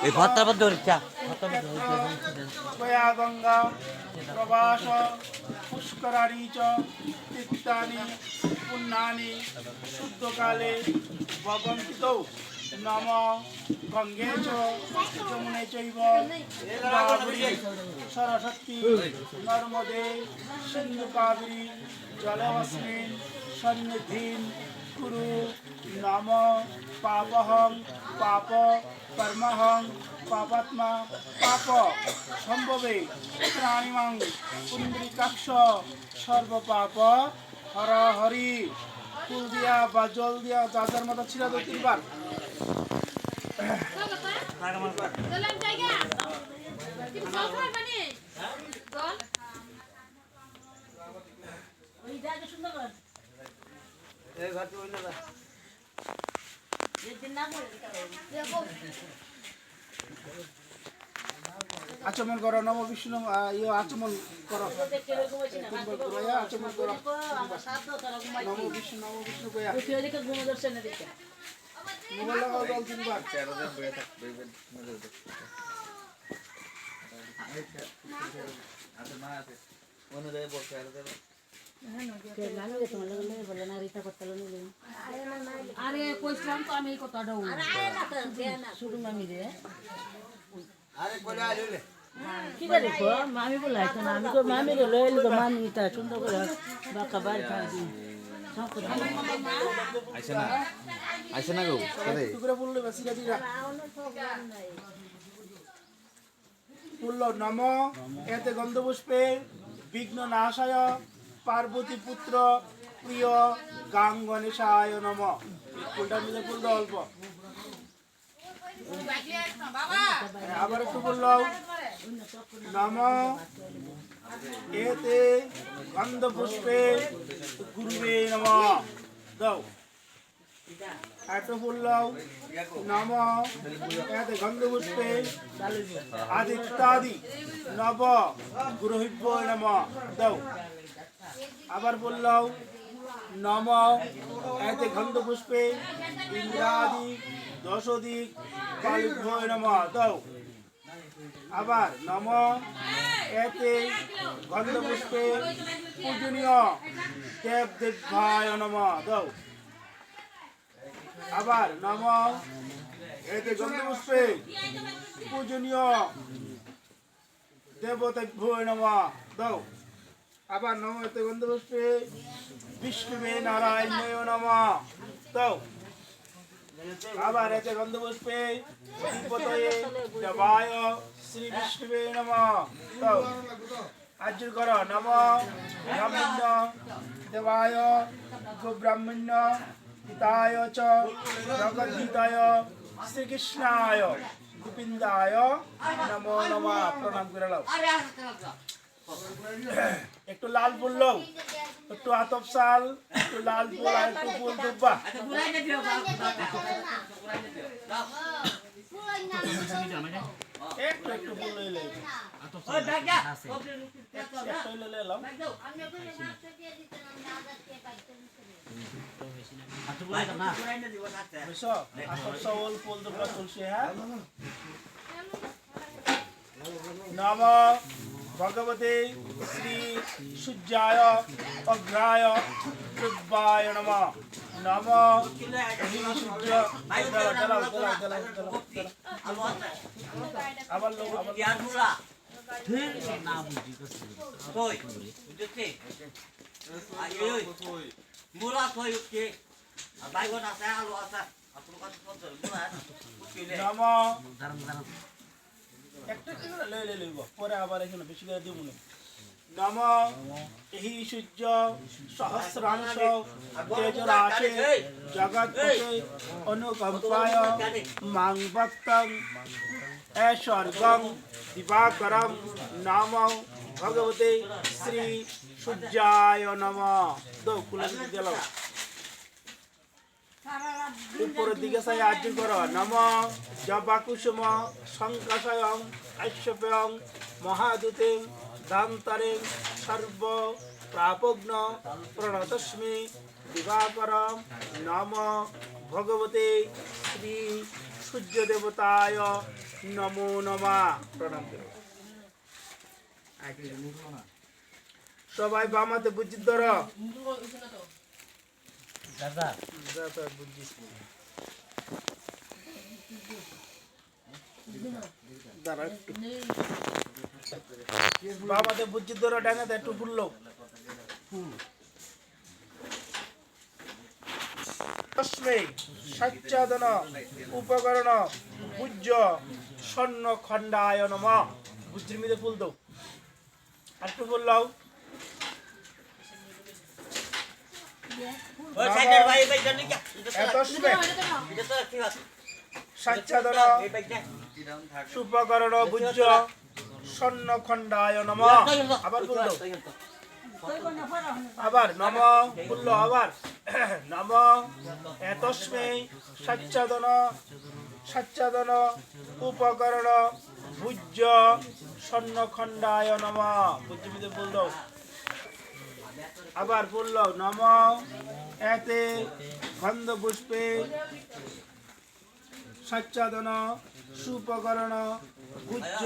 এই ভত্তার মধ্যে চা त्वया गंगा प्रवास पुष्कराणि च तीर्थानि पुण्यानि शुद्धकाले भवन्ति नम गंगे च यमुने चैव गोदावरी सरस्वती नर्मदे सिंधु कावेरी जलेऽस्मिन् सन्निधिं कुरु नम पापहं पाप कर्महं पापात्मा पाप সম্ভবে প্রাণিমাং পুন্ডরিকাক্ষ সর্ব পাপ হর হরি ফুল দিয়া বা জল দিয়া যার যার মতো ছিড়া দো তিনবার আচমন করো নম বিষ্ণু আচমন করো আচমন করো নম বিষ্ণু কয়া মোবাইল লাগাও জল তিনবার আরে কইছিলাম তো আমি এই কথাটা শুধু মামি রে কি করে মামি বলাইতো না আমি তো মামি রে লইল তো মামি তা সুন্দর করে বাকা বাড়ি থাকি আইসে না গো টুকরা বললে বেশি গাদিরা বললো নম এতে গন্ধপুষ্পে বিঘ্ন নাশায় পার্বতী পুত্র প্রিয় গাং গণেশায় নম ফুলটা মিলে ফুল দাও অল্প আবার একটু বললো নম এতে গন্ধপুষ্পে গুরুবে নম দাও একটু বললাম নম এতে গন্ধপুষ্পে আদিত্যাদি নব গুরুহিব্য নম দাও আবার বললাম নম এতে গন্ধপুষ্পে ইন্দ্রাদি দশদিক কালিভ্য নম দাও আবার নম এতে গন্ধপুষ্পে পূজনীয় দেব দেবায় নম দাও আবার নম এতে গন্ধপুষ্পে পূজনীয় দেবতাভ্য নম দাও আবার নম এতে গন্ধপুষ্পে বিষ্ণুবে নারায়ণায় নম দাও আবার এতে গন্ধপুষ্পে দীপতয়ে দেবায় শ্রী বিষ্ণুবে নম দাও আর্য কর নম ব্রাহ্মণ্য দেবায় গোব্রাহ্মণ্য হিতায় চ জগদ্ধিতায় শ্রীকৃষ্ণায় গোবিন্দায় নমো নমঃ প্রণাম করে নাও একটু লাল বললো একটু আতপ সাল একটু লাল ফুল আর একটু ফুল দুব্বা একটু একটু ফুল লইলে একটু লইলে লাও বুঝছো আতপ সাল ফুল দুব্বা তুলসী হ্যাঁ নম ভগবতে শ্রী সূর্যায় অগ্রায় পৃথ্বায় নমঃ নম সূর্য আবার লোক একটা লইব পরে আবার এখানে বেশি করে দিব নম এই সূর্য সহস্রাংশ তেজরাশে জগৎপতে অনুকম্পায় মাং ভক্তং ऐश्वर्गं दिवाकरं नम भगवते श्री सूर्याय नमः दो कुलम दिलो ऊपर दिखे से आज्ञा करो नम जबाकुसुम संकाशयं ऐश्वर्यं महादूते दान्तरे सर्व प्रापग्न प्रणतस्मि दिवाकरं नम भगवते श्री सूर्य देवताय নমো নমা প্রণাম করো। সবাই বামাতে বুঝি ধর দাদা বুঝিস দাঁড়া একটু বামাতে বুঝি ধর ডাঙাতে একটু ভুললো তস্মৈ সচ্চাদন উপকরণ পূজ্য স্বর্ণ খণ্ডায় নমঃ। বুঝির মধ্যে ফুল দাও আর একটু বললাও ওই সাইডের ভাই ভাই জানি কি তস্মৈ এটা তো কি আছে সচ্চাদন এই ভাইটা উপকরণ পূজ্য স্বর্ণ খণ্ডায় নমঃ। আবার বল দাও আবার নম বললো আবার নম তস্মৈ সচ্চাদন উপকরণ ভুজ্য স্বর্ণখণ্ডায় নমঃ। বুঝতে বল দাও আবার বললো নম এতে গন্ধ পুষ্পে সচ্চাদন সুপকরণ ভুজ্য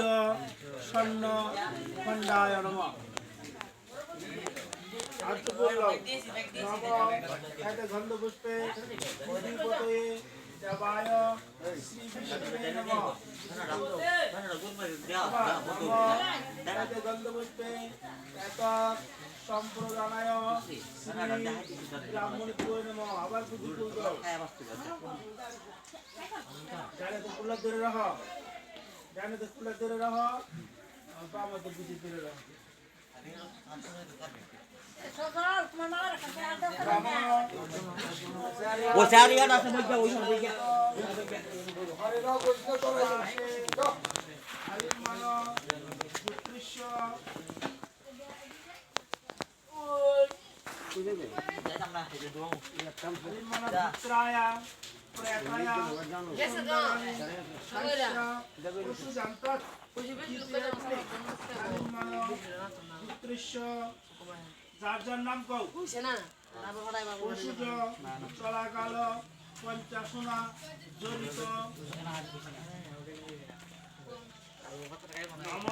স্বর্ণ খণ্ডায় নমঃ। আর তো বললাম নম এতে গন্ধ পুষ্পে অধিপতয়ে দেবায় শ্রী বিষ্ণুবে নমঃ। এতে গন্ধ পুষ্পে এত সম্প্রদানায় শ্রী ব্রাহ্মণিত্বয়ে নমঃ। আবার বুদ্ধি বলতো জানে তো কুলা ধরে রাখ জানে তো কুলা ধরে রাখ বাবা তো বুঝি ধরে রাখ ও সারিয়া না সমঝ যা ওই সমঝ যা যার যার নাম কও পশুজ চলাকাল পঞ্চাশনা জড়িত নম